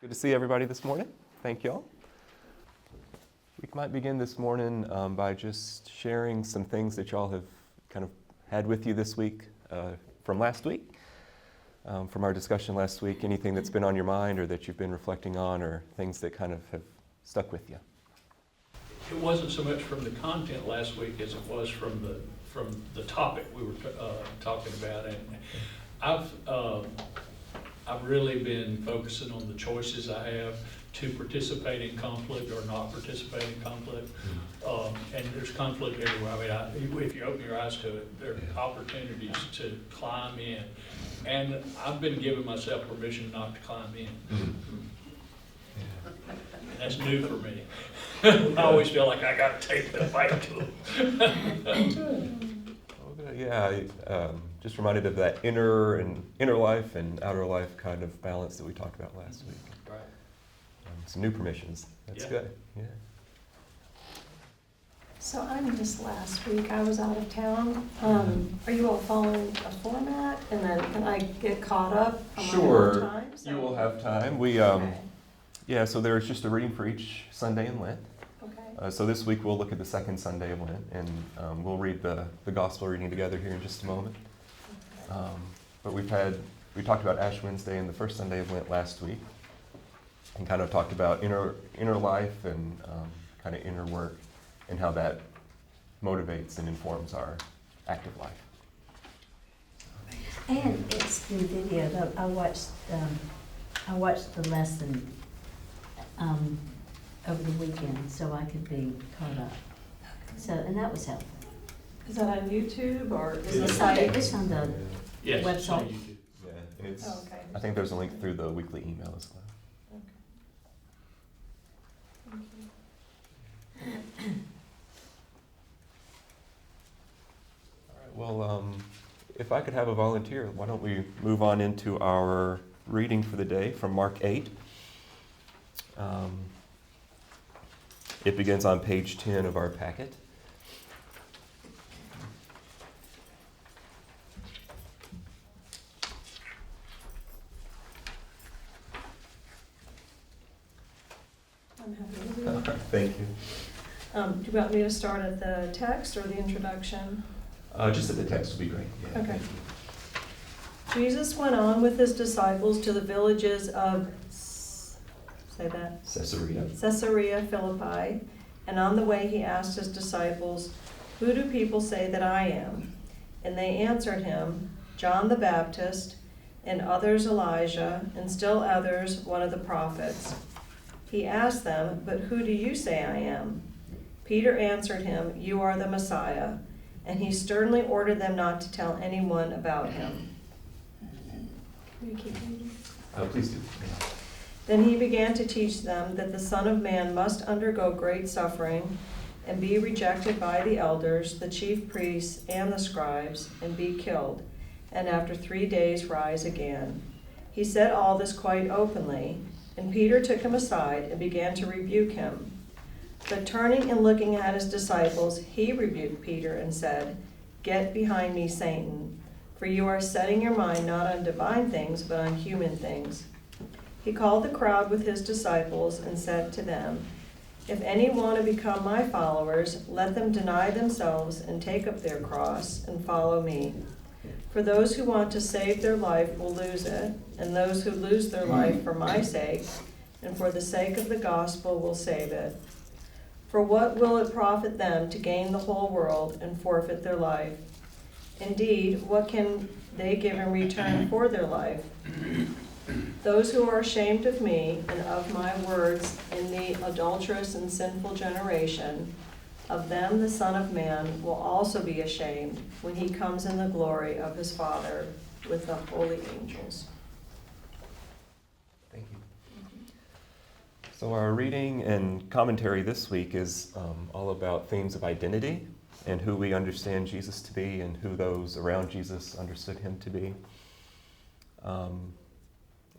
Good to see everybody this morning. Thank you all. We might begin this morning by just sharing some things that y'all have kind of had with you this week from last week, from our discussion last week. Anything that's been on your mind or that you've been reflecting on, or things that kind of have stuck with you. It wasn't so much from the content last week as it was from the topic we were talking about, and I've really been focusing on the choices I have to participate in conflict or not participate in conflict. And there's conflict everywhere. I mean, if you open your eyes to it, there are opportunities to climb in. And I've been giving myself permission not to climb in. And that's new for me. I always feel like I got to take the fight to them. Yeah, just reminded of that inner life and outer life kind of balance that we talked about last week. Right. Some new permissions. That's good. Yeah. So I missed last week. I was out of town. Are you all following a format? And then can I get caught up on my own time? You will have time. Okay. Yeah, so there's just a reading for each Sunday in Lent. Okay. So this week we'll look at the second Sunday of Lent, and we'll read the gospel reading together here in just a moment. But we talked about Ash Wednesday and the first Sunday of Lent last week, and kind of talked about inner life and kind of inner work, and how that motivates and informs our active life. And it's been videoed. I watched the lesson over the weekend so I could be caught up. So, and that was helpful. Is that on YouTube or is the It's site? on the Yes, it's on website. YouTube. Yeah, and it's. Oh, okay. I think there's a link through the weekly email as well. Okay. Thank you. All right, well, if I could have a volunteer, why don't we move on into our reading for the day from Mark 8. It begins on page 10 of our packet. I'm happy to read. Thank you. Do you want me to start at the text or the introduction? Just at the text would be great. Yeah, Okay. thank you. Jesus went on with his disciples to the villages of Caesarea Philippi, and on the way he asked his disciples, "Who do people say that I am?" And they answered him, "John the Baptist, and others Elijah, and still others one of the prophets." He asked them, "But who do you say I am?" Peter answered him, "You are the Messiah." And he sternly ordered them not to tell anyone about him. Can you keep reading? Please do. Then he began to teach them that the Son of Man must undergo great suffering and be rejected by the elders, the chief priests, and the scribes, and be killed, and after 3 days rise again. He said all this quite openly, and Peter took him aside and began to rebuke him. But turning and looking at his disciples, he rebuked Peter and said, "Get behind me, Satan, for you are setting your mind not on divine things, but on human things." He called the crowd with his disciples and said to them, "If any want to become my followers, let them deny themselves and take up their cross and follow me. For those who want to save their life will lose it, and those who lose their life for my sake and for the sake of the gospel will save it. For what will it profit them to gain the whole world and forfeit their life? Indeed, what can they give in return for their life? Those who are ashamed of me and of my words in the adulterous and sinful generation, of them the Son of Man will also be ashamed when he comes in the glory of his Father with the holy angels." Thank you. So our reading and commentary this week is all about themes of identity and who we understand Jesus to be and who those around Jesus understood him to be.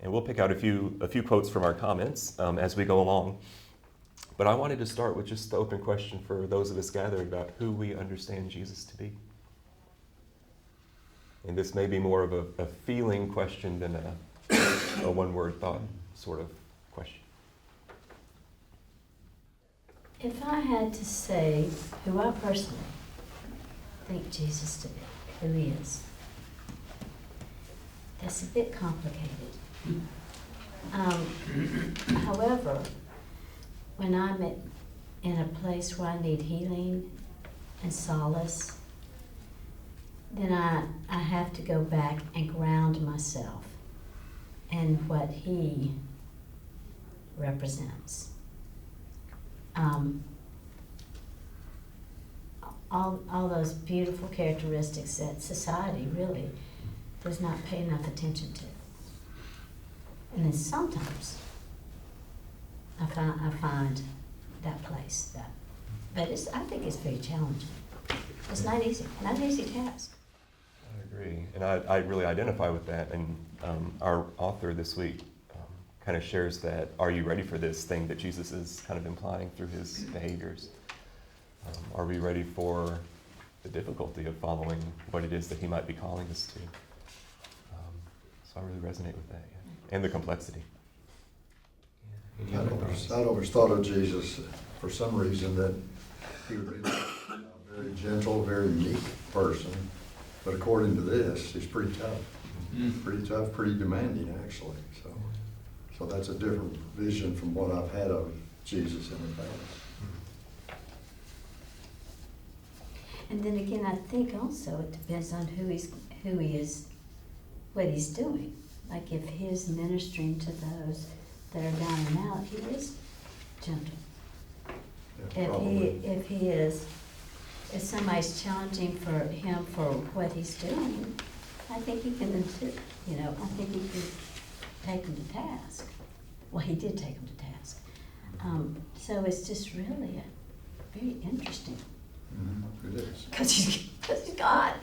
And we'll pick out a few quotes from our comments as we go along. But I wanted to start with just the open question for those of us gathered about who we understand Jesus to be. And this may be more of a feeling question than a one-word thought sort of question. If I had to say who I personally think Jesus to be, who he is, that's a bit complicated. However, when I'm in a place where I need healing and solace, then I have to go back and ground myself in what he represents. All those beautiful characteristics that society really does not pay enough attention to. And then sometimes I find that place, but I think it's very challenging. It's not easy, not an easy task. I agree, and I really identify with that, and our author this week kind of shares that, are you ready for this thing that Jesus is kind of implying through his behaviors? Are we ready for the difficulty of following what it is that he might be calling us to? So I really resonate with that, yeah. And the complexity. Yeah. I'd always thought of Jesus for some reason that he would be a very gentle, very meek person, but according to this, he's pretty tough. Pretty tough, pretty demanding, actually. So that's a different vision from what I've had of Jesus in the past. And then again, I think also it depends on who he is, what he's doing. Like if he's ministering to those that are down and out, he is gentle. Yeah, If somebody's challenging for him for what he's doing, I think he can, I think he can take him to task. Well, he did take him to task. So it's just really very interesting. It is. Because he's God.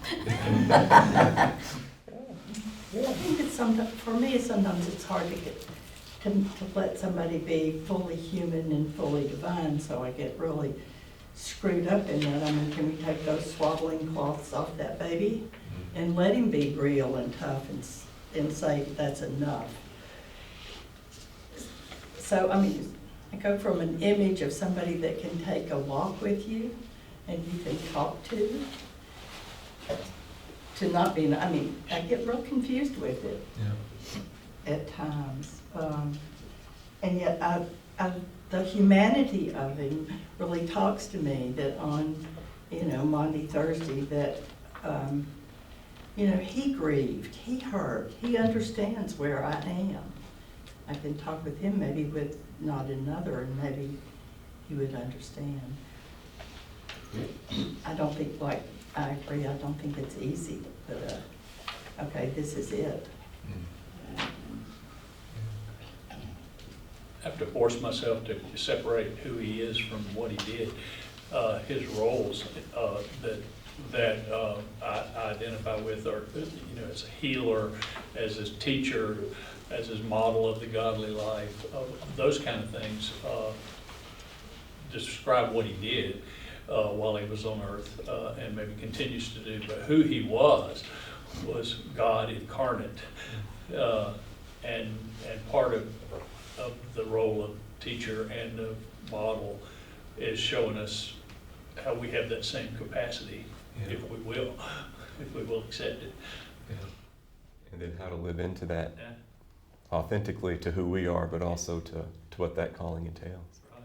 Yeah, I think it's for me, sometimes it's hard to let somebody be fully human and fully divine, so I get really screwed up in that. I mean, can we take those swaddling cloths off that baby and let him be real and tough and say that's enough? So, I mean, I go from an image of somebody that can take a walk with you and you can talk to not being, I mean, I get real confused with it at times. And yet the humanity of him really talks to me that on, Maundy Thursday that, he grieved, he hurt, he understands where I am. I can talk with him maybe with not another, and maybe he would understand. I don't think, I agree, I don't think it's easy, but, okay, this is it. I have to force myself to separate who he is from what he did. His roles that I identify with are, as a healer, as his teacher, as his model of the godly life, those kind of things describe what he did while he was on earth, and maybe continues to do. But who he was God incarnate, and part of the role of teacher and of model is showing us how we have that same capacity, if we will accept it. Yeah. And then how to live into that Yeah. authentically to who we are, but also to what that calling entails. Right.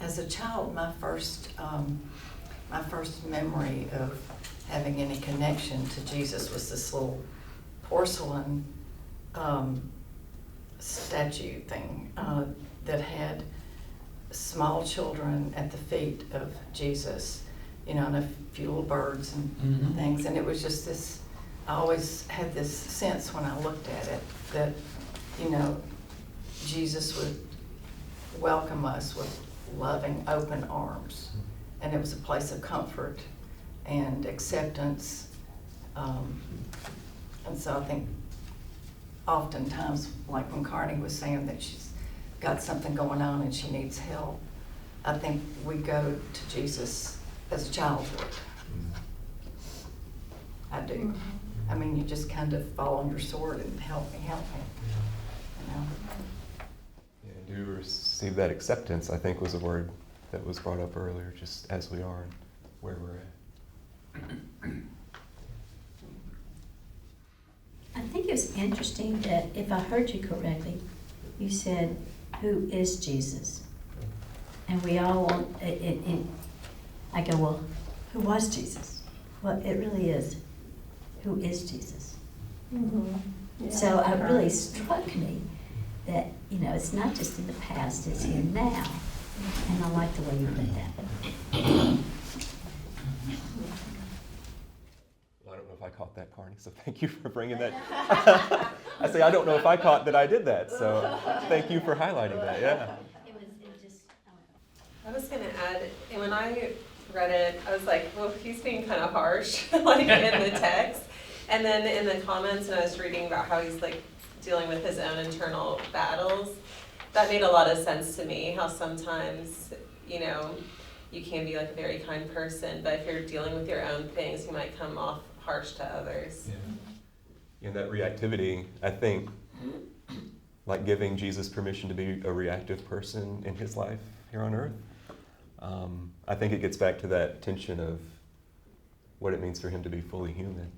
Yeah. As a child, my first memory of having any connection to Jesus was this little porcelain statue thing that had small children at the feet of Jesus, and a few little birds and things. And it was just this, I always had this sense when I looked at it that, Jesus would welcome us with loving, open arms. And it was a place of comfort and acceptance. And so I think oftentimes, like when Carney was saying that she's got something going on and she needs help, I think we go to Jesus as a child would. I do. I mean, you just kind of fall on your sword and help me, you know? And do receive that acceptance, I think, was a word that was brought up earlier, just as we are and where we're at. I think it's interesting that, if I heard you correctly, you said, "Who is Jesus?" And we all want, I go, well, who was Jesus? Well, it really is, who is Jesus? Yeah. So it really struck me that, it's not just in the past, it's here now. And I like the way you put that. Well, I don't know if I caught that, Carney, so thank you for bringing that. I say, I don't know if I caught that I did that, so thank you for highlighting that, yeah. It just, I was gonna add, and when I read it, I was like, well, he's being kind of harsh, like in the text. And then in the comments, and I was reading about how he's like dealing with his own internal battles, that made a lot of sense to me, how sometimes, you can be like a very kind person, but if you're dealing with your own things, you might come off harsh to others. Yeah, that reactivity, I think, like giving Jesus permission to be a reactive person in his life here on earth, I think it gets back to that tension of what it means for him to be fully human.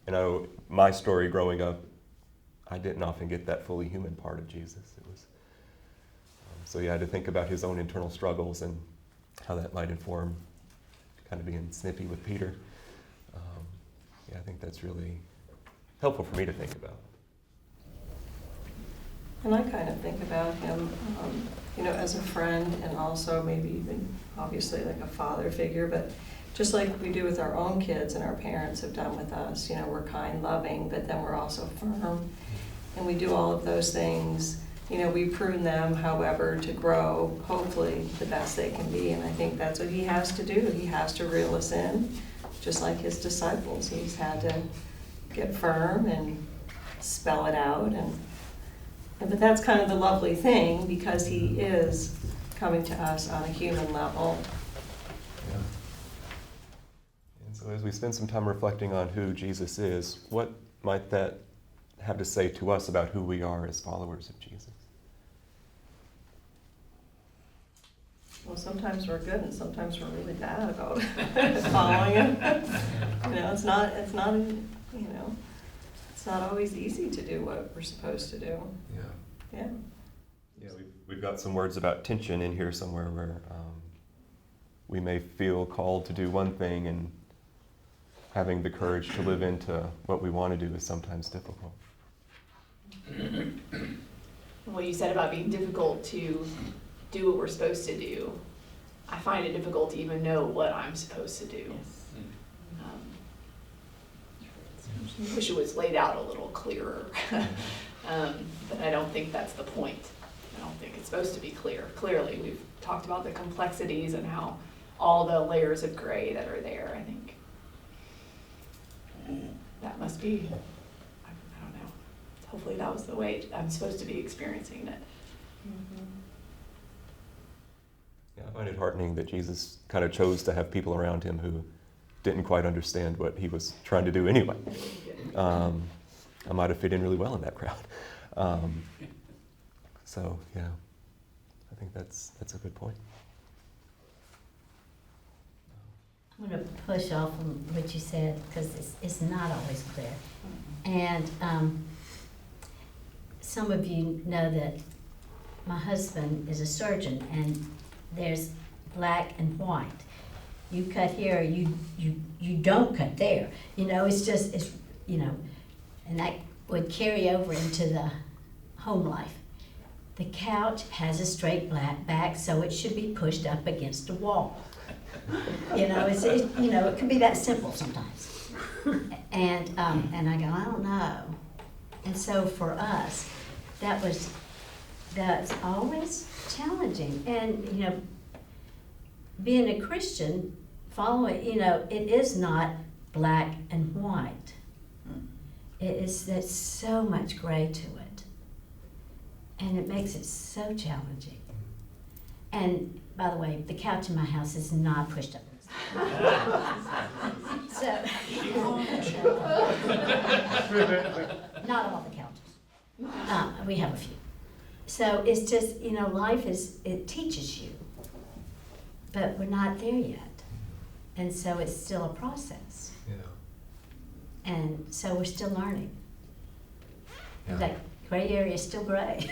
I know my story growing up, I didn't often get that fully human part of Jesus. It was so yeah, to think about his own internal struggles and how that might inform kind of being snippy with Peter. I think that's really helpful for me to think about. And I kind of think about him, as a friend, and also maybe even obviously like a father figure, but just like we do with our own kids and our parents have done with us, we're kind, loving, but then we're also firm. And we do all of those things. We prune them, however, to grow, hopefully, the best they can be. And I think that's what he has to do. He has to reel us in, just like his disciples. He's had to get firm and spell it out. But that's kind of the lovely thing, because he is coming to us on a human level. Yeah. And so as we spend some time reflecting on who Jesus is, what might that have to say to us about who we are as followers of Jesus? Well, sometimes we're good and sometimes we're really bad about following him. It's not always easy to do what we're supposed to do. Yeah. Yeah, we've got some words about tension in here somewhere where we may feel called to do one thing, and having the courage to live into what we want to do is sometimes difficult. What you said about being difficult to do what we're supposed to do, I find it difficult to even know what I'm supposed to do. I wish it was laid out a little clearer, but I don't think that's the point. I don't think it's supposed to be clear. Clearly, we've talked about the complexities and how all the layers of gray that are there. I think that must be, I don't know, hopefully that was the way I'm supposed to be experiencing it. Yeah, I find it heartening that Jesus kind of chose to have people around him who didn't quite understand what he was trying to do anyway. I might have fit in really well in that crowd. So yeah, I think that's a good point. I'm going to push off on what you said, because it's not always clear. And some of you know that my husband is a surgeon, and there's black and white. You cut here, you don't cut there. And that would carry over into the home life. The couch has a straight black back, so it should be pushed up against a wall. It can be that simple sometimes. And I go, I don't know. And so for us, that's always challenging. And being a Christian, following, it is not black and white. There's so much gray to it. And it makes it so challenging. And by the way, the couch in my house is not pushed up. So, Not all the couches. We have a few. So it's just, life it teaches you, but we're not there yet. And so it's still a process. Yeah. And so we're still learning. Yeah. That gray area is still gray.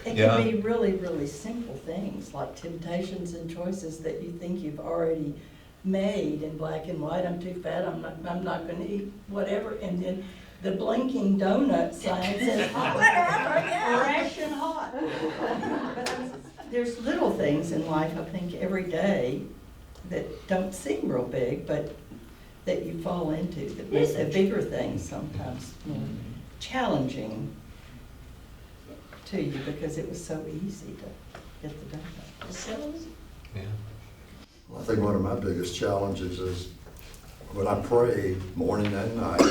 It Yeah. can be really, really simple things, like temptations and choices that you think you've already made in black and white. I'm too fat, I'm not gonna eat whatever, and then the blinking donut sign says hot, fresh and hot. But there's little things in life, I think, every day that don't seem real big, but that you fall into, that make the bigger things sometimes more challenging to you, because it was so easy to get the donut. It's so easy. Yeah. Well, I think one of my biggest challenges is when I pray morning and night,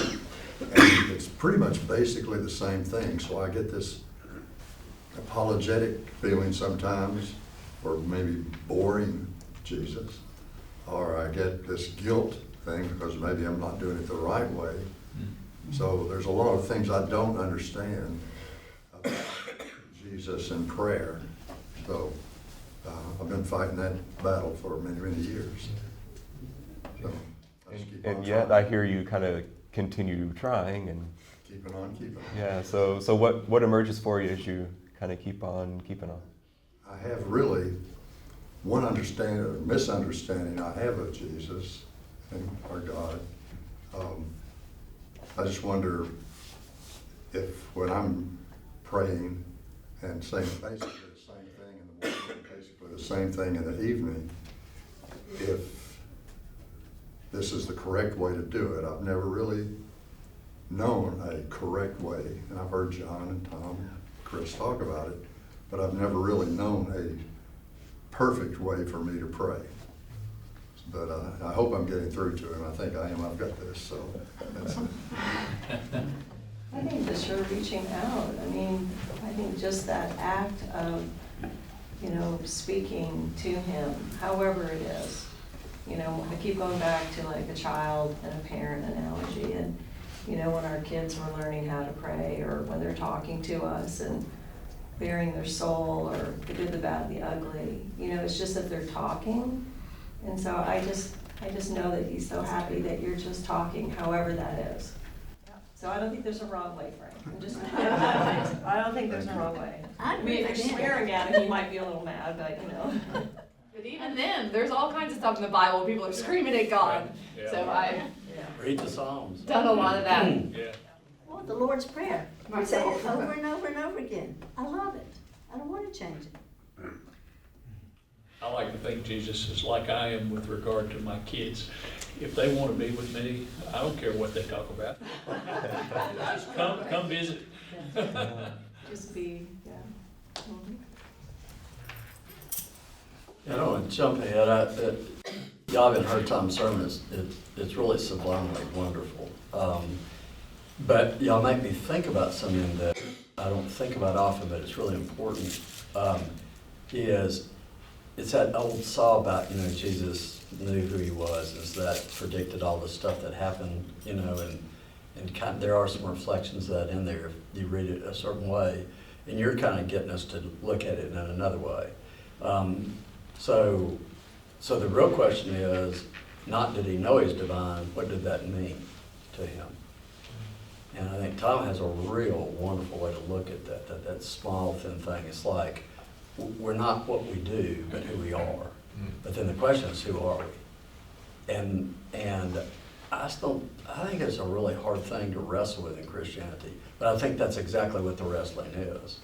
and it's pretty much basically the same thing. So I get this apologetic feeling sometimes, or maybe boring Jesus, or I get this guilt thing because maybe I'm not doing it the right way. So there's a lot of things I don't understand about Jesus and prayer. So I've been fighting that battle for many, many years. So I just keep on And yet trying. I hear you kind of continue trying, and Keeping on keeping on. yeah. So what emerges for you as you kind of keep on keeping on? I have really one understanding or misunderstanding I have of Jesus and our God. I just wonder if when I'm praying and saying basically the same thing in the morning, basically the same thing in the evening, if this is the correct way to do it. I've never really known a correct way, and I've heard John and Tom and Chris talk about it, but I've never really known a perfect way for me to pray. But I hope I'm getting through to him. I think I am. I've got this, so that's it. I think just you're reaching out. I mean, I think just that act of, speaking to him, however it is. I keep going back to like a child and a parent analogy, and, when our kids were learning how to pray, or when they're talking to us and bearing their soul, or the good, the bad, the ugly, it's just that they're talking. And so I just know that he's so happy that you're just talking, however that is. So I don't think there's a wrong way, Frank. I don't think there's a wrong way. I I mean, if you're swearing at him, he might be a little mad, but But even then, there's all kinds of stuff in the Bible, people are screaming at God. Yeah. So I've Yeah. Read the Psalms. done a lot of that Yeah. Well, the Lord's Prayer. We say myself. it over and over and over again. I love it. I don't want to change it. I like to think Jesus is like I am with regard to my kids. If they want to be with me, I don't care what they talk about. Just come visit. Just be, yeah. Mhm. And jump ahead, y'all haven't heard Tom's sermon, it's really sublimely wonderful. But y'all make me think about something that I don't think about often, but it's really important. It's that old saw about, Jesus knew who he was, is that predicted all the stuff that happened, and kind of, there are some reflections of that in there if you read it a certain way, and you're kind of getting us to look at it in another way. So the real question is, not did he know he's divine, what did that mean to him? And I think Tom has a real wonderful way to look at that small thin thing. It's like, we're not what we do, but who we are. But then the question is, who are we? And I think it's a really hard thing to wrestle with in Christianity, but I think that's exactly what the wrestling is.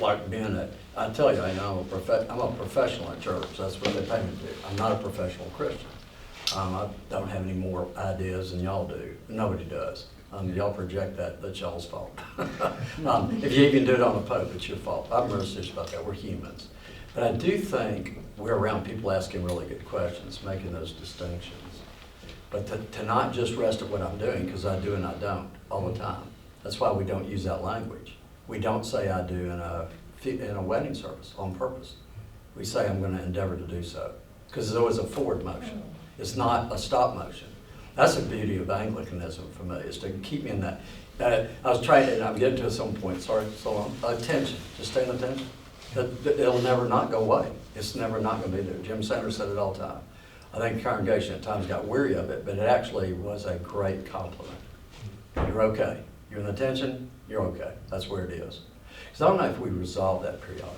Like being I tell you, I'm a professional at church. That's what they pay me to do. I'm not a professional Christian. I don't have any more ideas than y'all do. Nobody does. Y'all project that's y'all's fault. If you even do it on a Pope, it's your fault. I'm really serious about that. We're humans. But I do think we're around people asking really good questions, making those distinctions. But to not just rest at what I'm doing, because I do and I don't all the time. That's why we don't use that language. We don't say I do in a wedding service on purpose. We say I'm going to endeavor to do so, because it's always a forward motion. It's not a stop motion. That's the beauty of Anglicanism for me, is to keep me in that. I was trying, and I'm getting to it at some point, sorry, so long. Attention, just stay in attention. It'll never not go away. It's never not going to be there. Jim Sanders said it all the time. I think the congregation at times got weary of it, but it actually was a great compliment. You're okay. You're in attention, you're okay. That's where it is. Because I don't know if we resolve that periodically.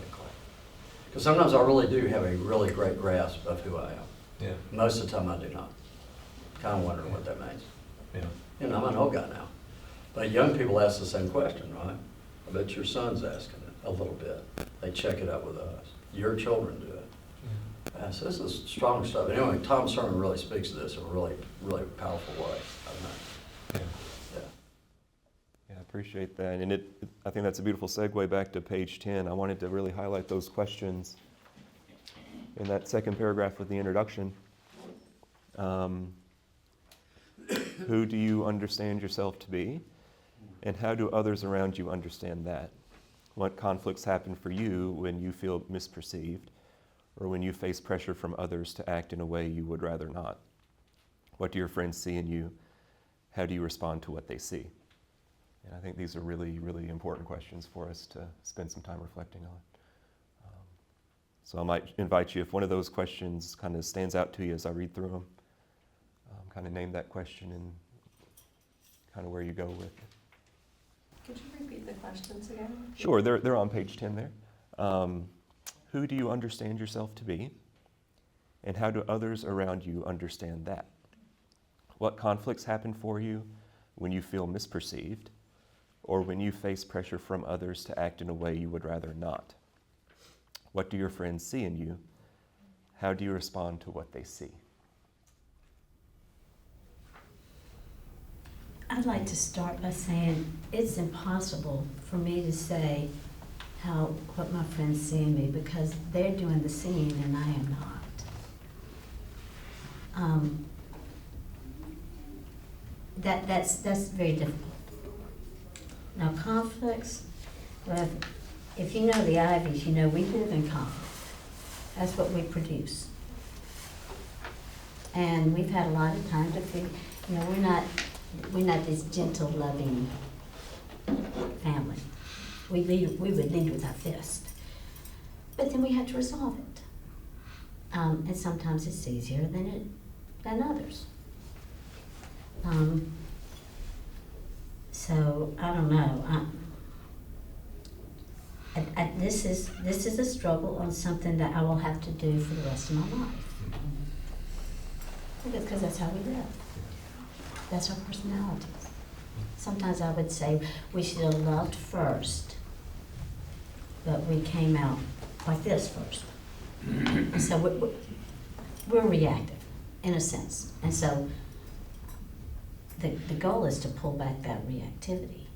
Because sometimes I really do have a really great grasp of who I am. Yeah. Most of the time I do not. Kind of wondering what that means. Yeah. You know, I'm an old guy now. But young people ask the same question, right? I bet your son's asking it a little bit. They check it out with us. Your children do it. So this is strong stuff. Anyway, Tom's sermon really speaks to this in a really, really powerful way, I think. Yeah. Yeah, I appreciate that. And I think that's a beautiful segue back to page 10. I wanted to really highlight those questions in that second paragraph with the introduction. Who do you understand yourself to be? And how do others around you understand that? What conflicts happen for you when you feel misperceived, or when you face pressure from others to act in a way you would rather not? What do your friends see in you? How do you respond to what they see? And I think these are really, really important questions for us to spend some time reflecting on. So I might invite you, if one of those questions kind of stands out to you as I read through them, kind of name that question and kind of where you go with it. Could you repeat the questions again? Sure, they're on page 10 there. Who do you understand yourself to be? And how do others around you understand that? What conflicts happen for you when you feel misperceived, or when you face pressure from others to act in a way you would rather not? What do your friends see in you? How do you respond to what they see? I'd like to start by saying it's impossible for me to say what my friends see in me, because they're doing the seeing and I am not. That's very difficult. Now conflicts, well, if you know the Ivies, you know we live in conflict. That's what we produce. And we've had a lot of time to figure, we're not this gentle, loving family. We would lead with our fist. But then we had to resolve it. And sometimes it's easier than others. So I don't know. This is a struggle on something that I will have to do for the rest of my life. Because that's how we live. That's our personalities. Sometimes I would say we should have loved first, but we came out like this first. So we're reactive, in a sense. And so the goal is to pull back that reactivity.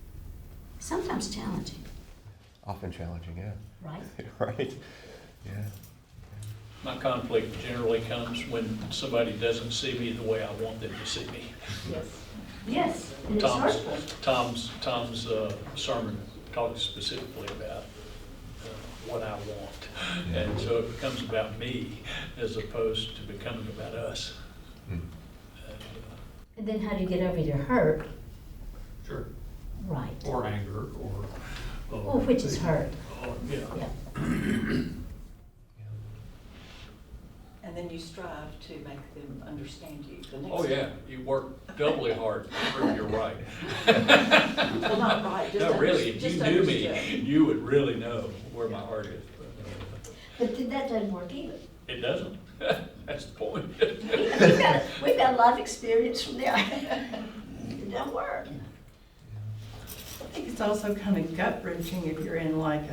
Sometimes challenging. Often challenging, yeah. Right? Right, yeah. My conflict generally comes when somebody doesn't see me the way I want them to see me. Yes. Yes, and it's hurtful. Tom's sermon talks specifically about what I want. Yeah. And so it becomes about me as opposed to becoming about us. Mm. And then how do you get over your hurt? Sure. Right. Or anger, or Well, which is hurt. yeah. Yeah. And then you strive to make them understand you the next Oh, yeah, you work doubly hard to prove you're right. Well, not right, just No, really, if just you knew me, understood. you would really know where my heart is. But that doesn't work either. It doesn't. That's the point. We've got a lot of experience from there. It doesn't work. I think it's also kind of gut-wrenching if you're in like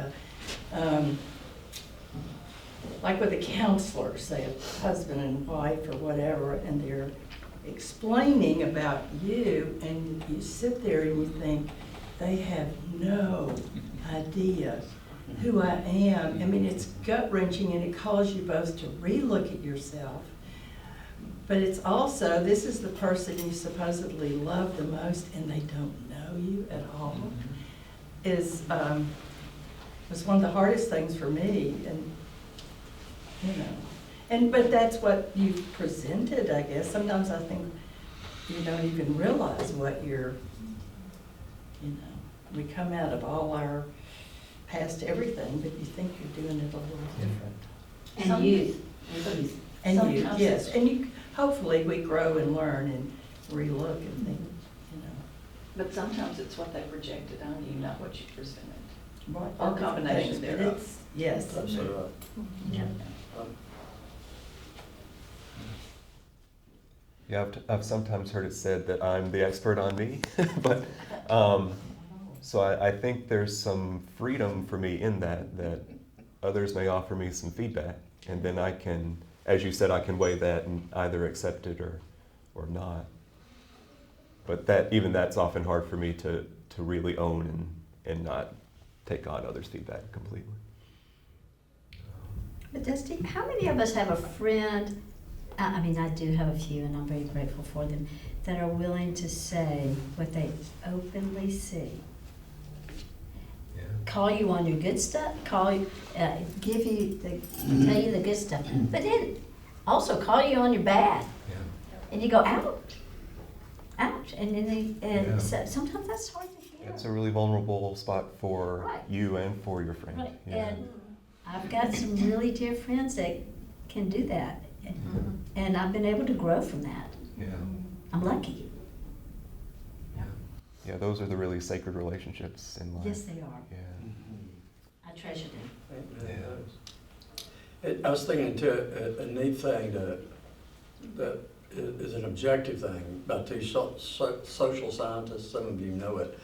with a counselor, say a husband and wife or whatever, and they're explaining about you, and you sit there and you think, they have no idea who I am. I mean, it's gut-wrenching, and it calls you both to re-look at yourself. But it's also, this is the person you supposedly love the most, and they don't know you at all. Was one of the hardest things for me, and but that's what you've presented, I guess. Sometimes I think you don't even realize what you're, we come out of all our past everything, but you think you're doing it a little different. And youth. And you, Sometimes yes, it's- and you, hopefully we grow and learn and relook and think, But sometimes it's what they projected on you, not what you presented. what. Or combination But thereof. it's, yes. Absolutely right. Yeah. Yeah, I've sometimes heard it said that I'm the expert on me, but so I think there's some freedom for me in that others may offer me some feedback, and then I can, as you said, I can weigh that and either accept it or not. But that's often hard for me to really own and not take on others' feedback completely. But Dusty, how many of us have a friend, I mean, I do have a few and I'm very grateful for them, that are willing to say what they openly see? Yeah. Call you on your good stuff, tell you the good stuff, but then also call you on your bad. Yeah. And you go, ouch, ouch, and then Yeah. so sometimes that's hard to hear. It's a really vulnerable spot for Right. you and for your friend. Right, Yeah. and I've got some really dear friends that can do that, and I've been able to grow from that. Yeah. I'm lucky. Yeah, those are the really sacred relationships in life. Yes, they are. Yeah. I treasure them. I was thinking too, a neat thing that is an objective thing about these social scientists, some of you know it,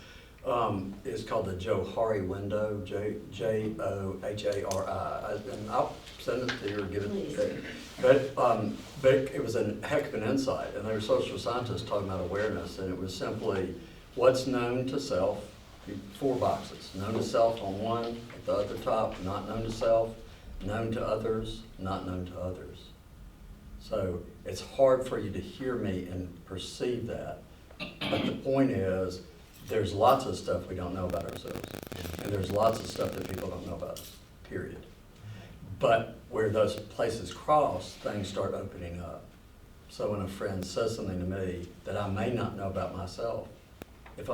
is called the Johari window, Johari. And I'll send it to you or give it to you. But it was a heck of an insight, and they were social scientists talking about awareness, and it was simply what's known to self, 4 boxes, known to self on one, at the other top, not known to self, known to others, not known to others. So it's hard for you to hear me and perceive that. But the point is, there's lots of stuff we don't know about ourselves. And there's lots of stuff that people don't know about us, period. But where those places cross, things start opening up. So when a friend says something to me that I may not know about myself, if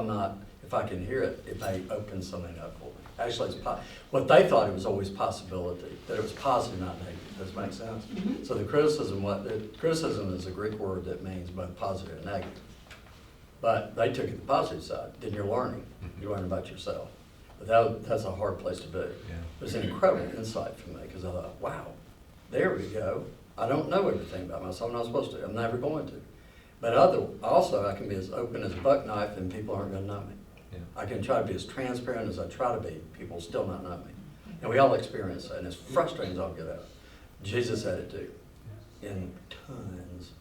I can hear it, it may open something up for me. Actually, what they thought it was always possibility, that it was positive, not negative. Does that make sense? Mm-hmm. So the criticism is a Greek word that means both positive and negative. But they took it the positive side. Then you're learning. You're learning about yourself. But that's a hard place to be. Yeah. It was an incredible insight for me because I thought, wow, there we go. I don't know everything about myself. I'm not supposed to. I'm never going to. But also, I can be as open as a buck knife and people aren't going to know me. Yeah. I can try to be as transparent as I try to be. People still not know me. And we all experience that, and it's frustrating as all get out. Jesus had it too, in tons.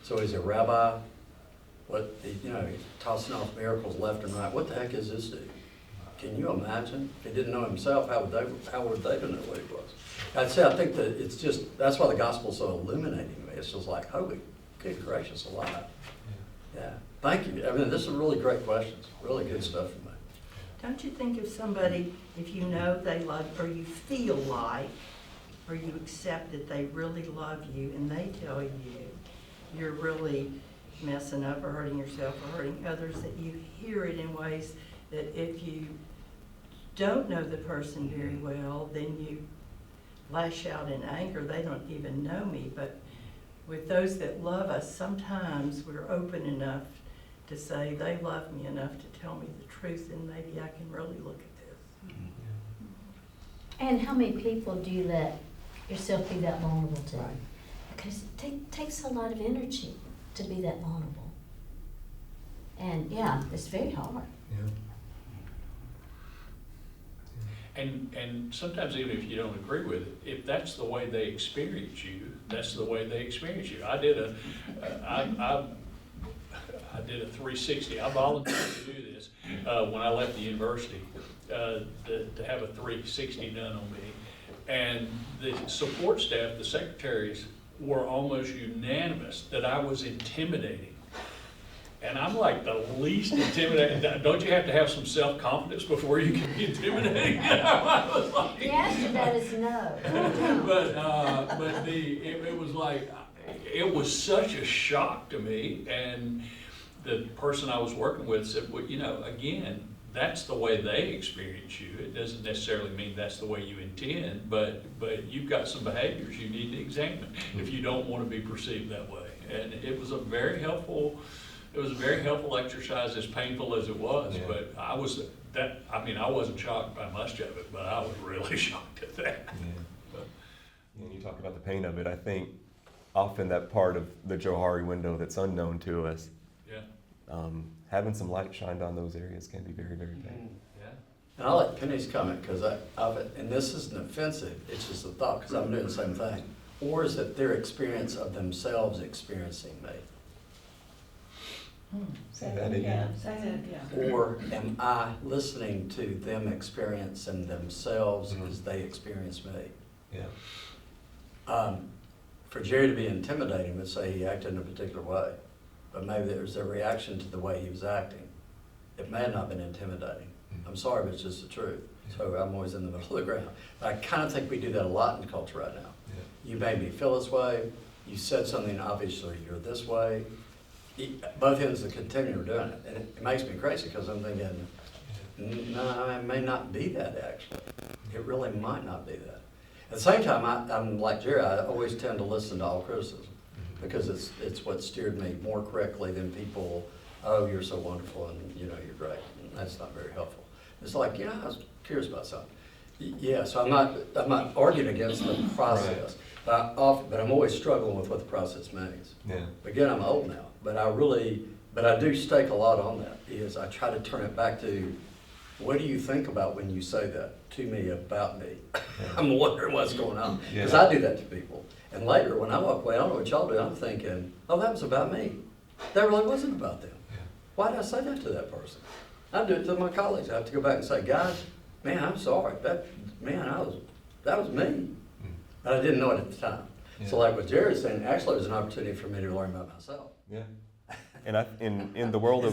So he's a rabbi. He's tossing off miracles left and right. What the heck is this dude? Can you imagine? If he didn't know himself, how would they know what he was? I'd say I think that that's why the gospel's so illuminating to me. It's just like, holy, good gracious alive. Yeah. Thank you. I mean, this is really great questions. Really good stuff for me. Don't you think if somebody, if you know they love, or you feel like, or you accept that they really love you and they tell you you're really messing up or hurting yourself or hurting others, that you hear it in ways that if you don't know the person very well, then you lash out in anger. They don't even know me. But with those that love us, sometimes we're open enough to say they love me enough to tell me the truth, and maybe I can really look at this. And how many people do you let yourself be that vulnerable to? Right. Because it takes a lot of energy to be that vulnerable. And yeah, it's very hard. Yeah. And sometimes even if you don't agree with it, if that's the way they experience you, that's the way they experience you. I did a 360. I volunteered to do this when I left the university to have a 360 done on me. And the support staff, the secretaries, were almost unanimous that I was intimidating. And I'm like the least intimidating. Don't you have to have some self-confidence before you can be intimidating? I was like, The answer to that is no. it was like, it was such a shock to me. And the person I was working with said, well, you know, again, that's the way they experience you. It doesn't necessarily mean that's the way you intend, but you've got some behaviors you need to examine if you don't want to be perceived that way. And it was a very helpful exercise, as painful as it was, Yeah. but I wasn't shocked by much of it, but I was really shocked at that. Yeah. And you talk about the pain of it. I think often that part of the Johari window that's unknown to us, Yeah, having some light shined on those areas can be very, very painful. yeah. And I like Penny's comment, because and this isn't offensive, it's just a thought, because I'm doing the same thing. Or is it their experience of themselves experiencing me? Say that again. Or am I listening to them experiencing themselves Mhm. as they experience me? Yeah. For Jerry to be intimidating, let's say he acted in a particular way, but maybe there was a reaction to the way he was acting. It may have not been intimidating. I'm sorry, but it's just the truth. So I'm always in the middle of the ground. But I kind of think we do that a lot in the culture right now. Yeah. You made me feel this way. You said something, obviously you're this way. Both ends of the continuum are doing it. And it makes me crazy because I'm thinking, no, it may not be that actually. It really might not be that. At the same time, I'm like Jerry, I always tend to listen to all criticism because it's what steered me more correctly than people, oh, you're so wonderful and you know, you're great. And that's not very helpful. It's like, you know, I was curious about something. Yeah, so I'm not arguing against the process, but I'm always struggling with what the process means. Yeah. Again, I'm old now, but I do stake a lot on that, is I try to turn it back to, what do you think about when you say that to me about me? I'm wondering what's going on, because Yeah. I do that to people. And later, when I walk away, I don't know what y'all do, I'm thinking, oh, that was about me. That really wasn't about them. Yeah. Why did I say that to that person? I do it to my colleagues. I have to go back and say, guys, man, I'm sorry. That was me. But I didn't know it at the time. Yeah. So like what Jerry's saying, actually it was an opportunity for me to learn about myself. Yeah. And in the world Is of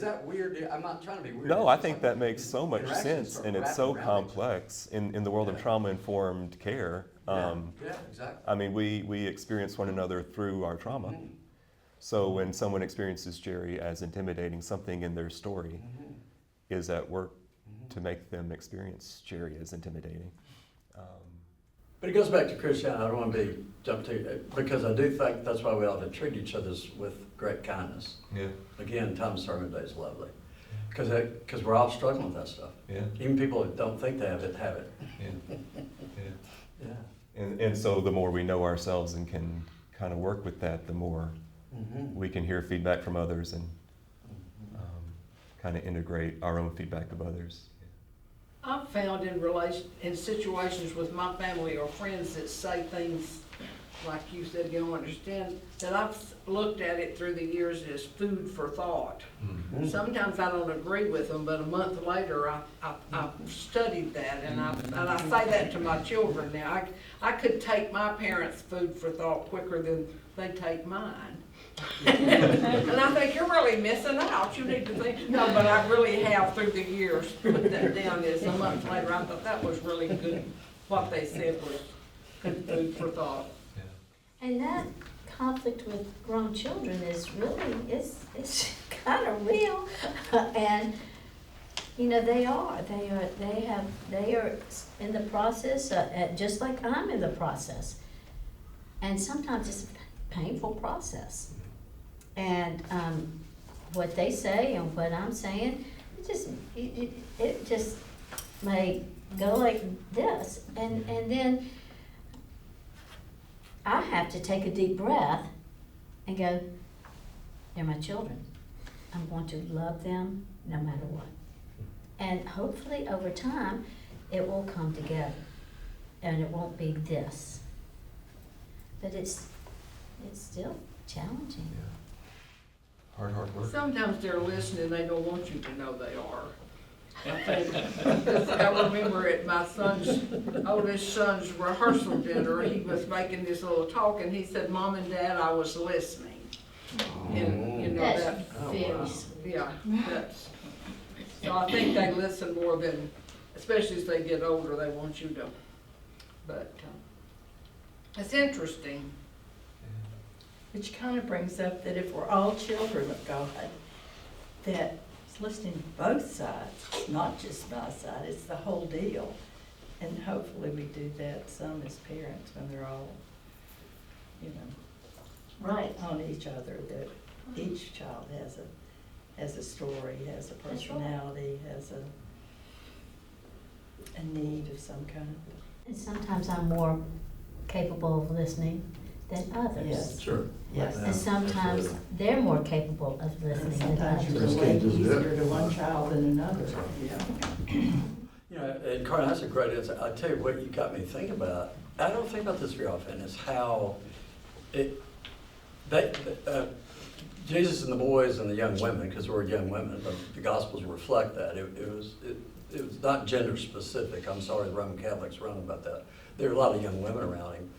that weird? I'm not trying to be weird. no, It's I just think like that makes so much interactions sense, start and it's wrapping so around each complex in the world of Yeah. trauma-informed care. other. Yeah, exactly. I mean, we experience one another through our trauma. Mhm. So when someone experiences Jerry as intimidating, something in their story Mhm. is at work Mhm. to make them experience Jerry as intimidating. But it goes back to Christianity. I don't want to jump to, because I do think that's why we ought to treat each other with great kindness. Yeah. Again, Tom's sermon day is lovely. Because we're all struggling with that stuff. Yeah. Even people that don't think they have it, have it. Yeah. Yeah. Yeah. And so the more we know ourselves and can kind of work with that, the more Mhm. we can hear feedback from others and kind of integrate our own feedback of others. I've found in situations with my family or friends that say things like you said, you don't understand, that I've looked at it through the years as food for thought. Mhm. Sometimes I don't agree with them, but a month later, I've studied that, and I say that to my children now. I could take my parents' food for thought quicker than they take mine. And I think, you're really missing out, you need to think, no, but I really have through the years put that down as a month later, I thought that was really good, what they said was good food for thought. And that conflict with grown children is really, it's kind of real. And, you know, they are in the process, just like I'm in the process. And sometimes it's a painful process. And what they say and what I'm saying, it just may go like this. And then I have to take a deep breath and go, they're my children. I'm going to love them no matter what. And hopefully over time, it will come together and it won't be this. But it's still challenging. Hard work. Sometimes they're listening, they don't want you to know they are. I remember at my oldest son's rehearsal dinner, he was making this little talk and he said, Mom and Dad, I was listening. And, you know, That's that, very sweet. yeah, so I think they listen more than, especially as they get older, they want you to, but, it's interesting. Which kind of brings up that if we're all children of God, that he's listening to both sides, it's not just my side, it's the whole deal. And hopefully we do that some as parents when they're all, you know, right on each other, that each child has a story, has a personality, has a need of some kind. And sometimes I'm more capable of listening than others. Yes. Sure. Yes. Yeah, And sometimes absolutely. they're more capable of And listening than sometimes you others. relate Kids is easier good. to one child than another. Yeah. You know, and Carl, that's a great answer. I tell you what you got me thinking about. I don't think about this very often, is how Jesus and the boys and the young women, because we're young women, but the Gospels reflect that. It was not gender specific. I'm sorry, the Roman Catholics wrong about that. There were a lot of young women around him.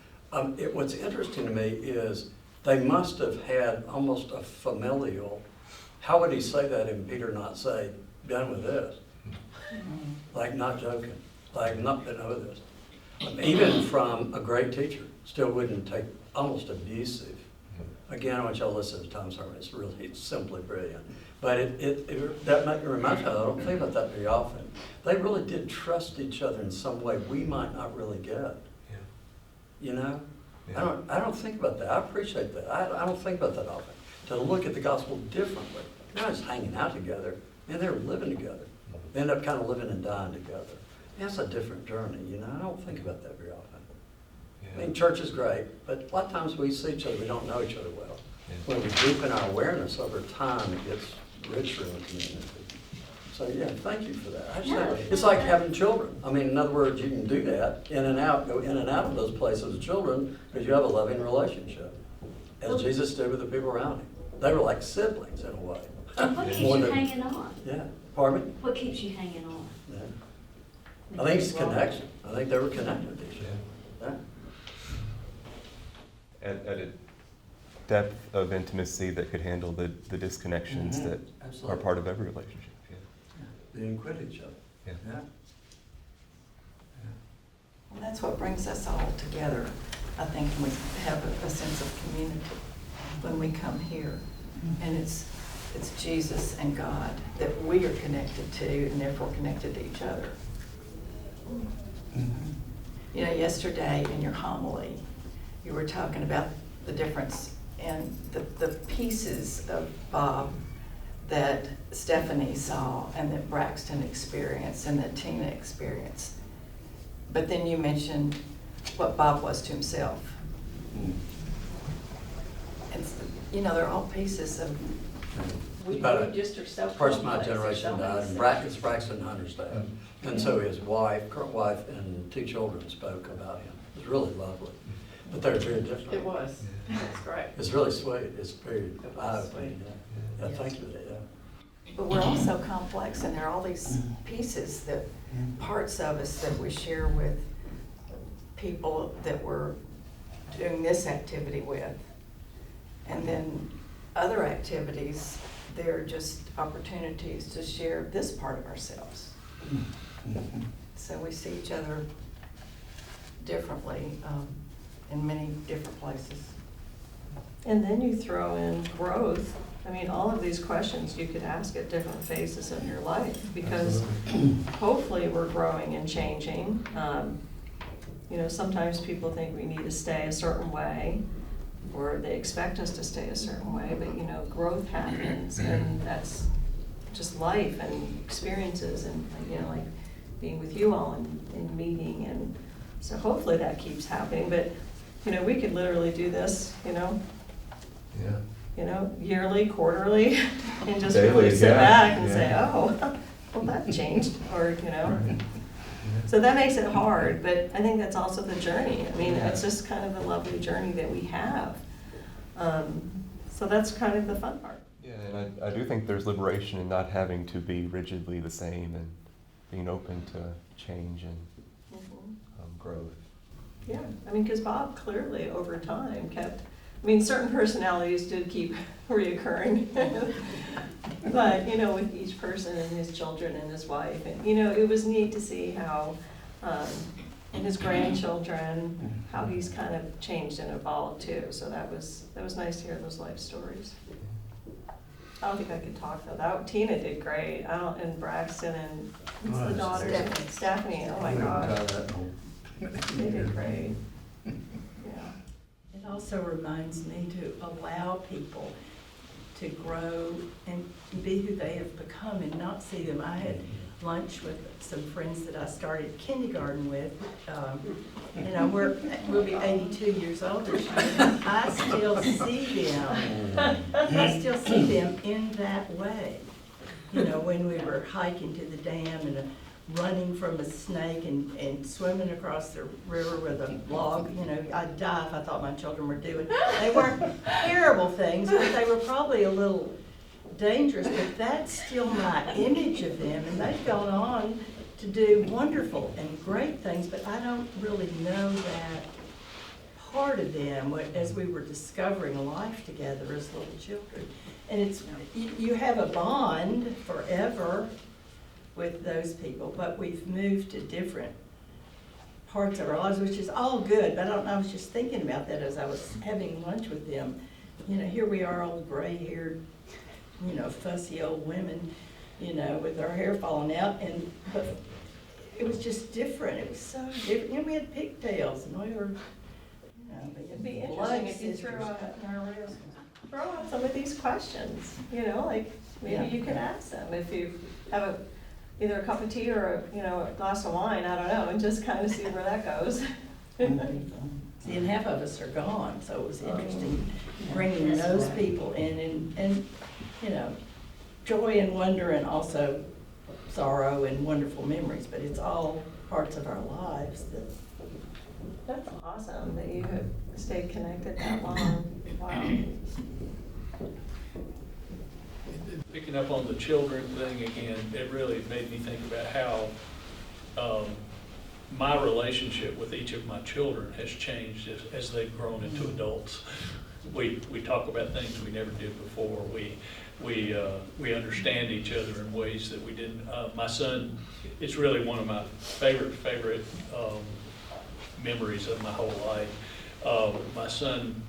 What's interesting to me is they must have had almost a familial. How would he say that and Peter not say, done with this? Like not joking, like not been over this. Even from a great teacher, still wouldn't take, almost abusive. Again, I want y'all to listen to Tom's sermon. It's simply brilliant. But that reminds me, I don't think about that very often. They really did trust each other in some way we might not really get. Yeah. You know? Yeah. I don't think about that. I appreciate that. I don't think about that often. To look at the gospel differently. They're not just hanging out together, man, they're living together. They end up kind of living and dying together. That's a different journey, you know? I don't think about that very often. I mean, church is great, but a lot of times we see each other, we don't know each other well. Yeah. When we deepen our awareness over time, it gets richer in the community. So, yeah, thank you for that. It's like having children. I mean, in other words, you can do that, in and out, go in and out of those places with children, because you have a loving relationship, as Jesus did with the people around him. They were like siblings in a way. What keeps More you than- hanging on? Yeah, pardon me? What keeps you hanging on? Yeah. I think it's connection. I think they were connected with each other. Yeah. At a depth of intimacy that could handle the disconnections that Absolutely. are part of every relationship. Yeah. They didn't quit each other. Yeah. Yeah. And that's what brings us all together, I think, when we have a sense of community, when we come here. And it's Jesus and God that we are connected to and therefore connected to each other. You know, yesterday in your homily, you were talking about the difference in the pieces of Bob that Stephanie saw and that Braxton experienced and that Tina experienced. But then you mentioned what Bob was to himself. And, you know, they're all pieces of, We just are so Parts of my complex, generation so many died, and things. Braxton Hunter's dad. And so his wife, current wife, and 2 children spoke about him. It was really lovely. But they're very different. It was, that's great. It's really sweet. It's very was eye-opening. Yeah, thank you for that, yeah. but we're all so complex and there are all these pieces that, parts of us that we share with people that we're doing this activity with. And then other activities, they're just opportunities to share this part of ourselves. So we see each other differently in many different places. And then you throw in growth. I mean, all of these questions you could ask at different phases of your life, because hopefully we're growing and changing. You know, sometimes people think we need to stay a certain way, or they expect us to stay a certain way, but you know, growth happens, and that's just life and experiences, and you know, like being with you all and meeting, and so hopefully that keeps happening. But you know, we could literally do this, you know, yearly, quarterly, and just Daily, really sit yeah, back and say, yeah. oh, well, that changed, or you know. So that makes it hard, but I think that's also the journey. I mean, it's just kind of the lovely journey that we have. So that's kind of the fun part. Yeah, and I do think there's liberation in not having to be rigidly the same and being open to change and growth. Yeah, I mean, because Bob clearly over time kept, I mean, certain personalities did keep reoccurring. But, you know, with each person and his children and his wife, and, you know, it was neat to see how, and his grandchildren, how he's kind of changed and evolved too. So that was nice to hear those life stories. I don't think I could talk though. Tina did great. And Braxton and what's the daughters? Stephanie. Oh my gosh, they did great. Yeah. It also reminds me to allow people to grow and be who they have become and not see them. I had lunch with some friends that I started kindergarten with. We'll be 82 years old this year. I still see them. I still see them in that way. You know, when we were hiking to the dam and running from a snake and swimming across the river with a log, you know, I'd die if I thought my children were doing. They weren't terrible things, but they were probably a little dangerous, but that's still my image of them, and they've gone on to do wonderful and great things, but I don't really know that part of them as we were discovering life together as little children. And it's, you have a bond forever with those people, but we've moved to different parts of our lives, which is all good, but I was just thinking about that as I was having lunch with them. You know, here we are, old gray-haired, you know, fussy old women, you know, with our hair falling out, but it was just different. It was so different. You know, we had pigtails, and we were, you know, It'd be interesting if you threw out some of these questions, you know, like maybe you could ask them if you have either a cup of tea or a glass of wine, I don't know, and just kind of see where that goes. See, and half of us are gone, so it was interesting bringing those people in and you know, joy and wonder and also sorrow and wonderful memories, but it's all parts of our lives that. That's awesome that you have stayed connected that long. Wow. Picking up on the children thing again, it really made me think about how my relationship with each of my children has changed as they've grown into adults. We talk about things we never did before. We understand each other in ways that we didn't. My son, it's really one of my favorite memories of my whole life. My son,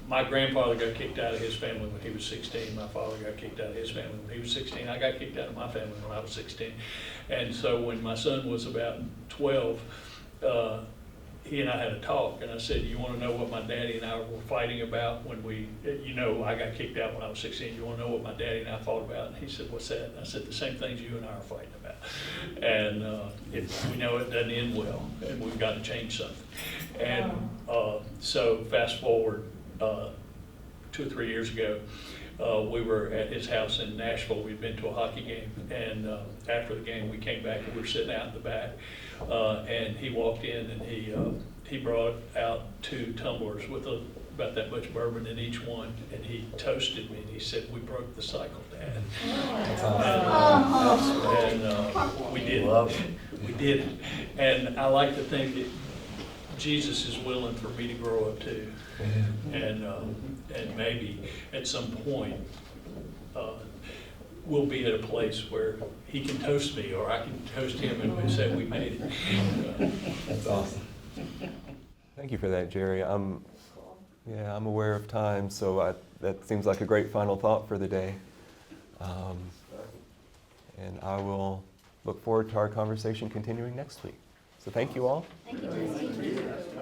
my grandfather got kicked out of his family when he was 16. My father got kicked out of his family when he was 16. I got kicked out of my family when I was 16. And so when my son was about 12, he and I had a talk, and I said, you want to know what my daddy and I were fighting about when I got kicked out when I was 16. You want to know what my daddy and I fought about? And he said, what's that? And I said, the same things you and I are fighting about. And we know it doesn't end well, and we've got to change something. And so fast forward 2 or 3 years ago, we were at his house in Nashville. We'd been to a hockey game, and after the game, we came back and we were sitting out in the back. And he walked in and he brought out 2 tumblers with about that much bourbon in each one, and he toasted me and he said, "We broke the cycle, Dad." And we did it. We did it. And I like to think that Jesus is willing for me to grow up too, and maybe at some point we'll be at a place where he can toast me or I can toast him and we say we made it. That's awesome. Thank you for that, Jerry. I'm aware of time, so that seems like a great final thought for the day. And I will look forward to our conversation continuing next week. So thank you all. Thank you, Jesse.